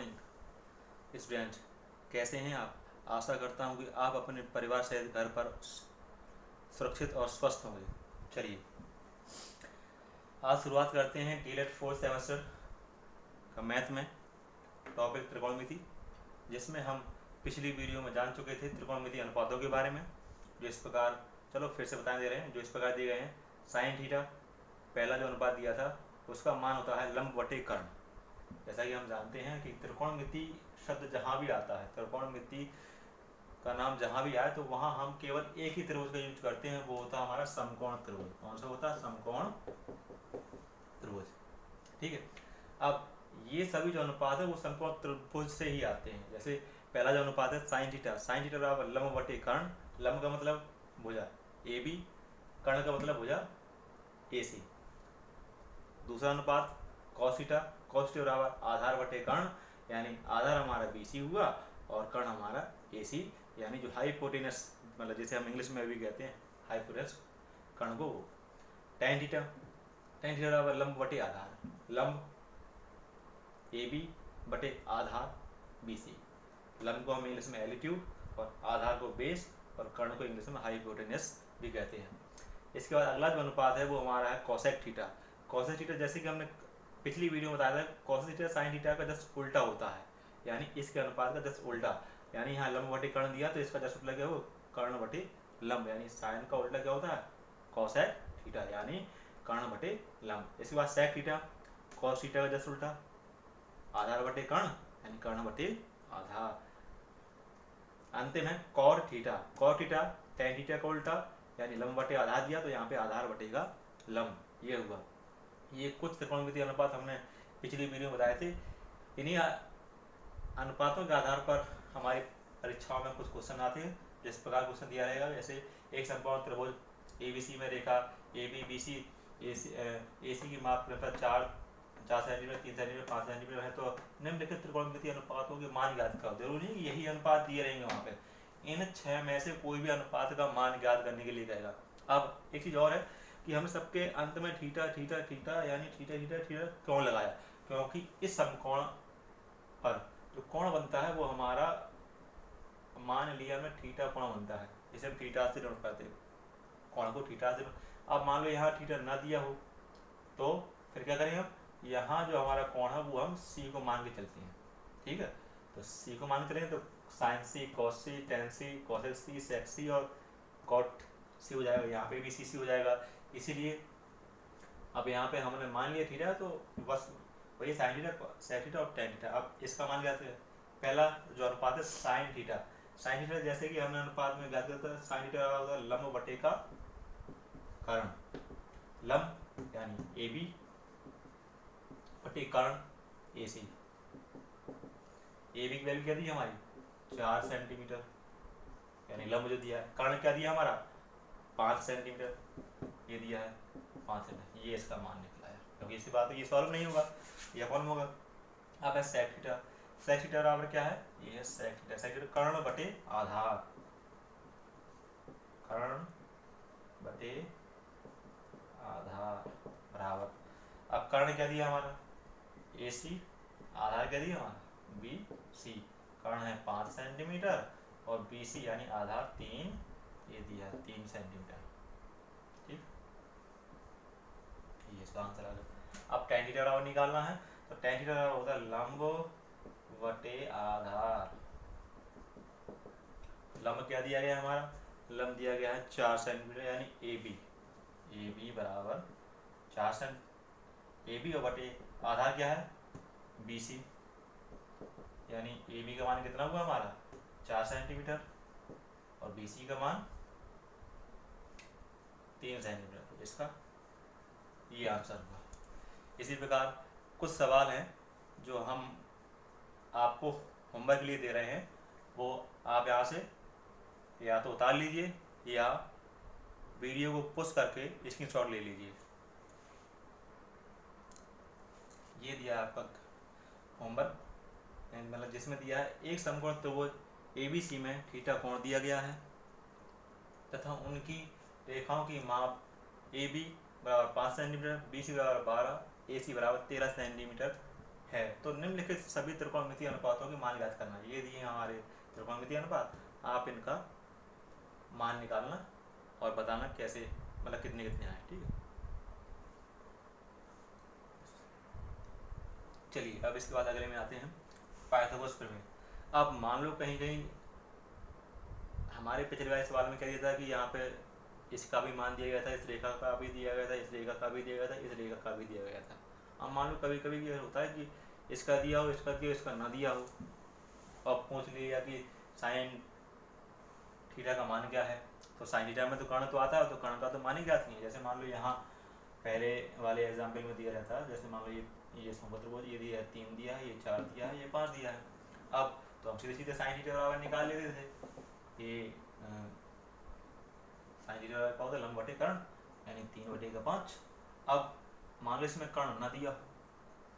Morning student, कैसे हैं आप। आशा करता हूं कि आप अपने परिवार सहित घर पर सुरक्षित और स्वस्थ होंगे। चलिए आज शुरुआत करते हैं डीलेट 4th सेमेस्टर का मैथ में टॉपिक त्रिकोणमिति, जिसमें हम पिछली वीडियो में जान चुके थे त्रिकोणमिति अनुपातों के बारे में। जो इस प्रकार, चलो फिर से बता दे रहे हैं, जो इस प्रकार दिए गए हैं। साइन थीटा पहला जो अनुपात दिया था उसका मान होता है लंब बटे कर्ण। जैसा कि हम जानते हैं कि त्रिकोणमिति शब्द जहाँ भी आता है, त्रिकोणमिति का नाम जहाँ भी आए तो वहाँ हम केवल एक ही त्रिभुज का यूज करते हैं, वो होता है हमारा समकोण त्रिभुज। कौन सा होता है? समकोण त्रिभुज। ठीक है। अब ये सभी जो अनुपात है वो समकोण त्रिभुज से ही आते हैं। जैसे पहला जो अनुपात है साइन थीटा, साइन थीटा बराबर लंब बटे कर्ण। लंब का मतलब भुजा ए बी, कर्ण का मतलब भुजा ए सी। दूसरा अनुपात कॉस थीटा, कॉस थीटा बराबर आधार बटे कर्ण, यानी आधार हमारा बी सी हुआ और कर्ण हमारा ए सी, यानी जो हाइपोटेनस मतलब जैसे हम इंग्लिश में भी कहते हैं हाइपोटेनस कर्ण को वो। टैन थीटा, टैन थीटा बराबर लंब बटे आधार, लंब ए बी बटे आधार बी सी। लंब को हम इंग्लिश में एल्टीट्यूड और आधार को बेस और कर्ण को इंग्लिश में हाइपोटेनस भी कहते हैं। इसके बाद अगला जो अनुपात है वो हमारा है कोसेक थीटा। कोसेक थीटा जैसे कि हमने पिछली वीडियो में बताया था, कोसेक थीटा साइन थीटा का जस्ट उल्टा होता है, यानी इसके अनुपात का जस्ट उल्टा। यानी यहाँ लंब बटे कर्ण दिया तो इसका जस्ट उल्टा क्या हो? कर्ण बटे लंब, यानी साइन का उल्टा क्या होता है? कोसेक थीटा, यानी कर्ण बटे लंब। इसके बाद सेक थीटा, कॉस थीटा का जस्ट उल्टा, आधार बटे कर्ण यानी कर्ण बटे आधार। अंतिम है cot theta, cot theta tan theta का उल्टा, यानी लंब बटे आधार दिया तो यहाँ पे आधार बटेगा लंब। ये हुआ। ये कुछ त्रिकोणमितीय अनुपात हमने पिछली वीडियो में बताए थे। इन्हीं अनुपातों के आधार पर हमारी परीक्षाओं में कुछ क्वेश्चन आते हैं। जिस प्रकार क्वेश्चन दिया रहेगा, जैसे एक समकोण त्रिभुज ABC में रेखा ABBC AC की माप क्रमशः 4 सेंटीमीटर, 3 सेंटीमीटर, 5 सेंटीमीटर है, तो निम्नलिखित त्रिकोणमितीय अनुपातों के मान ज्ञात करो। जरूरी नहीं कि यही अनुपात दिए रहेंगे वहाँ पे, इन 6 में से कोई भी अनुपात का मान ज्ञात करने के लिए कहेगा। अब एक चीज़ और है कि हमने सबके अंत में थीटा थीटा थीटा यानी थीटा थीटा थीटा क्यों लगाया? क्योंकि इस समकोण पर जो कोण बनता है वो हमारा, मान लिया में थीटा कोण बनता है, इसे हम थीटा से नोट करते हैं, कोण को थीटा से। अब मान लो यहाँ थीटा ना दिया हो तो फिर क्या करेंगे हम? यहाँ जो हमारा कोण है वो हम सी को मान के चलते हैं। ठीक है, तो सी को मान के चलेंगे तो साइन सी, कॉस सी, टेन सी, कॉसेक सी, सेक सी और कॉट सी हो जाएगा। यहाँ पे भी सी हो जाएगा। इसीलिए अब यहाँ पे हमने मान लिया थीटा, तो बस वही साइन थीटा, सेक थीटा और टेन थीटा। अब इसका मान ज्ञात है। पहला जो अनुपात है साइन थीटा, साइन थीटा जैसे कि हमने अनुपात में ज्ञात करता है, साइन थीटा होगा लंब बटे का कर्ण, लंब यानी ए बी बटे कर्ण ए सी। ए बी की वैल्यू क्या दी हमारी? 4 सेंटीमीटर, यानी लंब जो दिया है। कर्ण क्या दिया हमारा? 5 सेंटीमीटर, ये दिया है 5 सेंटीमीटर। ये इसका मान निकला है, क्योंकि इसी बात ये सॉल्व नहीं होगा, ये फॉर्म होगा। अब है सेक थीटा, सेक थीटा बराबर क्या है? ये है सेक थीटा, सेक थीटा कर्ण बटे आधार, कर्ण बटे आधार बराबर। अब कर्ण क्या दिया हमारा? ए सी, आधार क्या दिया हमारा? B C. कर्ण है 5 सेंटीमीटर और बी सी यानी आधार 3, ये दिया है 3 सेंटीमीटर। ठीक, ये इसका आंसर आ गया। अब टैन थीटा बराबर निकालना है, तो टैन थीटा बराबर होता है लंब बटे आधार। लंब क्या दिया गया हमारा? लंब दिया गया है 4 सेंटीमीटर, यानी ए बी बराबर 4 सेंटीमीटर। ए बी और बटे आधार क्या है? बी सी, यानी ए बी का मान कितना हुआ हमारा? 4 सेंटीमीटर और बी सी का मान 3 सेंटीमीटर। इसका ये आंसर हुआ। इसी प्रकार कुछ सवाल हैं जो हम आपको होमवर्क के लिए दे रहे हैं, वो आप यहाँ से या तो उतार लीजिए या वीडियो को पुश करके स्क्रीनशॉट ले लीजिए। ये दिया आपका होमवर्क, मतलब जिसमें दिया है एक समकोण त्रिभुज ABC में थीटा कोण दिया गया है तथा उनकी रेखाओं की माप AB बराबर 5 सेंटीमीटर, BC बराबर 12, AC बराबर 13 सेंटीमीटर है। तो निम्नलिखित सभी त्रिकोणमितीय अनुपातों के मान ज्ञात करना। ये दिए हमारे त्रिकोणमितीय अनुपात, आप इनका मान निकालना और बताना कैसे, मतलब कितने कितने आए। ठीक है, चलिए अब इसके बाद अगले में आते हैं पाइथागोरस प्रमेय। अब मान लो कहीं कहीं हमारे पिछले वाले सवाल में क्या दिया था कि यहाँ पे इसका भी मान दिया गया था, इस रेखा का भी दिया गया था, इस रेखा का भी दिया गया था, इस रेखा का भी दिया गया था। अब मान लो कभी कभी ये होता है कि इसका दिया हो, इसका दिया हो, इसका ना दिया हो, और पूछ लिया कि साइन थीटा का मान क्या है। तो साइन थीटा में तो कर्ण तो आता है, तो कर्ण का तो मान ही ज्ञात नहीं है। जैसे मान लो यहाँ पहले वाले एग्जाम्पल में दिया रहता है, जैसे मान लो ये समचतुर्भुज, ये दिया है 3 दिया है, ये 4 दिया है, ये 5 दिया है। अब तो हम सीधे सीधे साइन थीटा बराबर निकाल लेते थे। ये साइन थीटा बराबर क्या होता है, लंब बटे कर्ण, यानी 3/5। अब मान लो इसमें कर्ण ना दिया,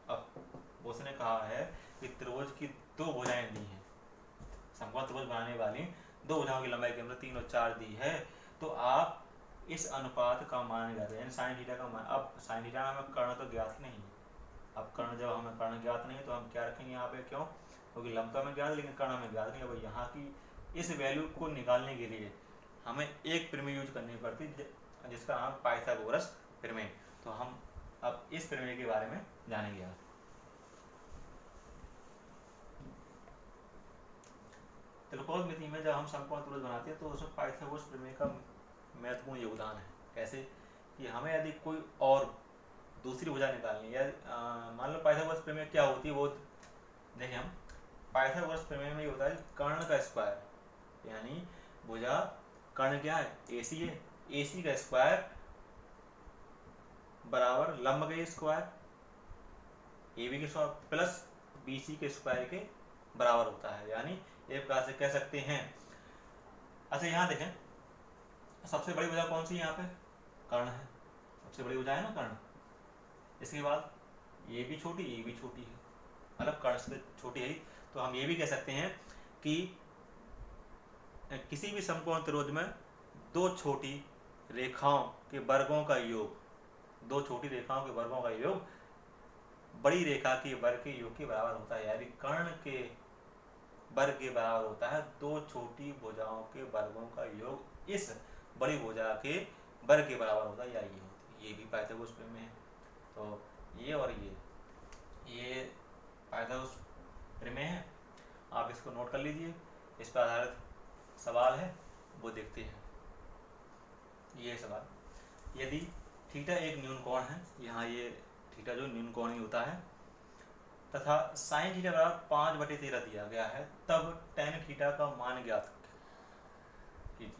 अब उसने कहा है कि त्रिभुज की 2 भुजाएं दी हैं, समकोण त्रिभुज बनाने वाली 2 भुजाओं की लंबाई केंद्र 3 और 4 दी है, तो आप इस अनुपात का मान ज्ञात है, साइन थीटा का मान। अब साइन थीटा में हमें कर्ण तो ज्ञात ही नहीं है। अब कर्ण, जब हमें कर्ण ज्ञात नहीं है तो हम क्या रखेंगे यहाँ पे, क्यों, क्योंकि लंब तो हमें ज्ञात है लेकिन कर्ण हमें ज्ञात नहीं है। अब यहाँ की इस वैल्यू को निकालने के लिए हमें एक प्रमेय यूज करनी पड़ती जिसका नाम पाइथागोरस प्रमेय। तो हम अब इस प्रमेय के बारे में जानेंगे। आप त्रिकोणमिति में जब हम समकोण त्रिभुज बनाते हैं तो उसमें पाइथागोरस प्रमेय का महत्वपूर्ण योगदान है। कैसे कि हमें यदि कोई और दूसरी भुजा निकालनी है, या मान लो पाइथागोरस प्रमेय क्या होती है वो देखें हम। पाइथागोरस प्रमेय में ये होता है कर्ण का स्क्वायर, यानी भुजा कर्ण क्या है, AC है, AC का स्क्वायर बराबर लंब के स्क्वायर AB के स्क्वायर प्लस BC के स्क्वायर के बराबर होता है। यानी एक प्रकार से कह सकते हैं। अच्छा यहाँ देखें, सबसे बड़ी भुजा कौन सी है, यहाँ पे कर्ण है, सबसे बड़ी भुजा है ना कर्ण। इसके बाद ये भी छोटी, ये भी छोटी है, मतलब कर्ण से छोटी है। तो हम ये भी कह सकते हैं कि किसी भी समकोण त्रिभुज में 2 छोटी रेखाओं के वर्गों का योग, 2 छोटी रेखाओं के वर्गों का योग बड़ी रेखा के वर्ग के योग के बराबर होता है। यानी कर्ण के वर्ग के बराबर होता है 2 छोटी भुजाओं के वर्गों का योग इस बड़ी भुजा के वर्ग के बराबर होता है, या ये होती है। ये भी पाइथागोरस प्रमेय है। तो ये और ये पाइथागोरस प्रमेय है, आप इसको नोट कर लीजिए। इस पर आधारित सवाल है, वो देखते हैं। ये सवाल, यदि थीटा एक न्यून कोण है, यहाँ ये थीटा जो न्यून कोण ही होता है, तथा साइन थीटा बराबर 5/13 दिया गया है, तब टेन थीटा का मान ज्ञात कीजिए।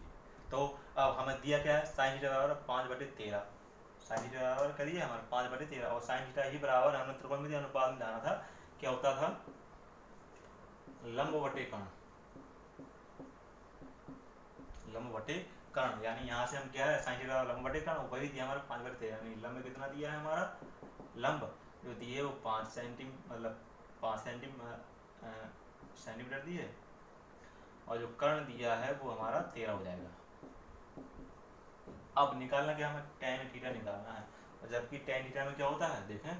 तो अब हमें दिया क्या है, साइन थीटा बराबर 5/13, साइन थीटा बराबर करिए हमारे 5/13, और साइन थीटा ही बराबर हमने त्रिकोणमितीय अनुपात में जाना था, क्या होता था, लंब बटे कर्ण, लंब बटे कर्ण। यानी यहाँ से हम क्या है, साइन थीटा लंब बटे कर्ण, वही दिया हमारा 5/13, यानी लंब कितना दिया है हमारा, लंब जो दिए वो 5 सेंटीमीटर, मतलब 5 सेंटीमीटर दिए, और जो कर्ण दिया है वो हमारा 13 हो जाएगा। अब निकालना क्या, हमें टेन थीटा निकालना है, और जबकि टेन थीटा में क्या होता है, देखें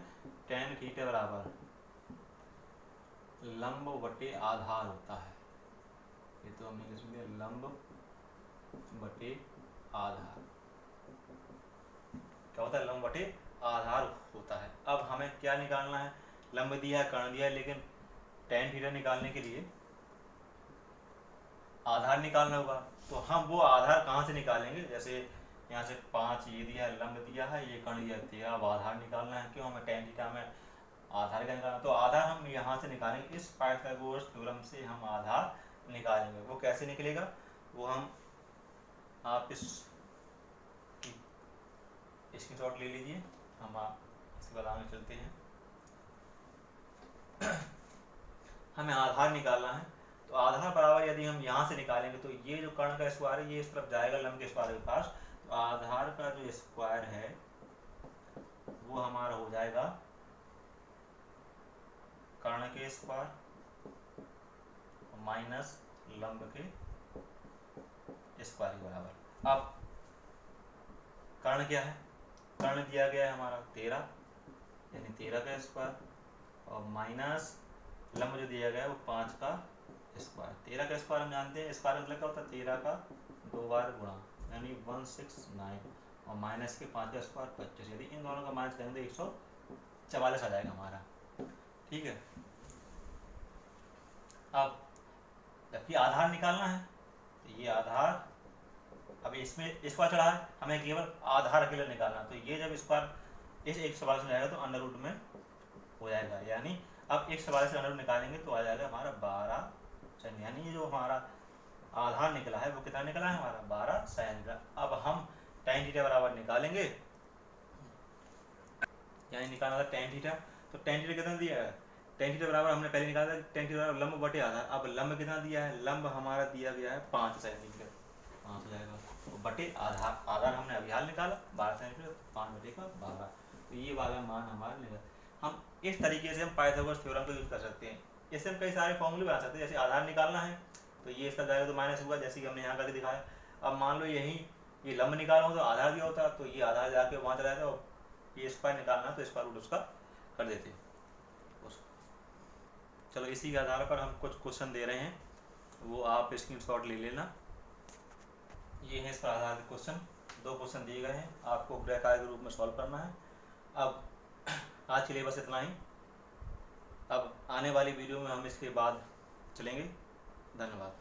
टेन थीटा बराबर लंब बटे आधार होता है। ये तो हमने लिख दिया, लंब बटे आधार क्या होता है, लंब बटे आधार होता है। अब हमें क्या निकालना है, लंब दिया है, कर्ण दिया है, लेकिन टेन थीटा निकालने के लिए आधार निकालना होगा। तो हम वो आधार कहाँ से निकालेंगे, जैसे यहाँ से 5 ये दिया है, लंब दिया है, ये कर्ण दिया 13, अब आधार निकालना है, क्यों, हमें टेन थीटा में आधार का निकालना। तो आधार हम यहाँ से निकालेंगे, इस पाइथागोरस थ्योरम से हम आधार निकालेंगे। वो कैसे निकलेगा, वो हम, आप स्क्रीनशॉट ले लीजिए, हम इसके बाद आगे चलते हैं। हमें आधार निकालना है, तो आधार बराबर यदि हम यहाँ से निकालेंगे तो ये जो कर्ण का स्क्वायर है ये इस तरफ जाएगा लंब के स्क्वायर के पास, तो आधार का जो स्क्वायर है वो हमारा हो जाएगा कर्ण के स्क्वायर माइनस लंब के स्क्वायर के बराबर। अब कर्ण क्या है, कर्ण दिया गया है हमारा 13, यानी 13 का स्क्वायर, और माइनस लंब जो दिया गया है वो 5 का स्क्वायर। 13 का स्क्वायर हम जानते हैं, स्क्वायर मतलब क्या होता है 13 का 2 बार गुणा, यानी 169 और माइनस के 5 का स्क्वायर 25। यदि इन दोनों का माइनस करेंगे तो 144 आ जाएगा हमारा। ठीक है, अब जबकि आधार निकालना है तो ये आधार, अब इसमें स्क्वायर चढ़ा है, हमें केवल आधार अकेले निकालना, तो ये जब स्क्वायर इस 144 में जाएगा तो अंडर रूट में हो जाएगा, यानी अब 144 से अंडर रूट निकालेंगे तो आ जाएगा हमारा 12 sin, यानी ये जो हमारा आधार निकला है वो कितना निकला है हमारा 12 sin। अब हम tan थीटा बराबर निकालेंगे, यानी निकालना था tan थीटा, तो tan थीटा कितना दिया है, tan थीटा बराबर हमने पहले निकाला था tan थीटा बराबर लंब बटे आधार। अब लंब कितना दिया है, लंब हमारा दिया गया है 5 सेंटीमीटर, 5 हो जाएगा, तो बटे आधार, आधार हमने अभी हाल निकाला 12 सेंटीमीटर, 5 बटे का 12, तो ये वाला मान हमारा निकला। हम इस तरीके से हम पाइथागोरस थ्योरम को यूज कर सकते हैं। इससे हम कई सारे फॉर्मूले बना सकते हैं, जैसे आधार निकालना है तो ये इसका जाएगा तो माइनस हुआ, जैसे कि हमने यहाँ करके दिखाया। अब मान लो यही ये लंब निकाला हो तो आधार दिया होता, तो ये आधार जाके वहाँ चला जाता, और ये स्क्वायर निकालना तो स्क्वायर रूट उसका कर देते। चलो इसी के आधार पर हम कुछ क्वेश्चन दे रहे हैं, वो आप स्क्रीनशॉट ले लेना। ये है इस पर आधारित क्वेश्चन, 2 क्वेश्चन दिए गए हैं, आपको ग्रह कार्य के रूप में सॉल्व करना है। अब आज के लिए बस इतना ही, अब आने वाली वीडियो में हम इसके बाद चलेंगे। धन्यवाद।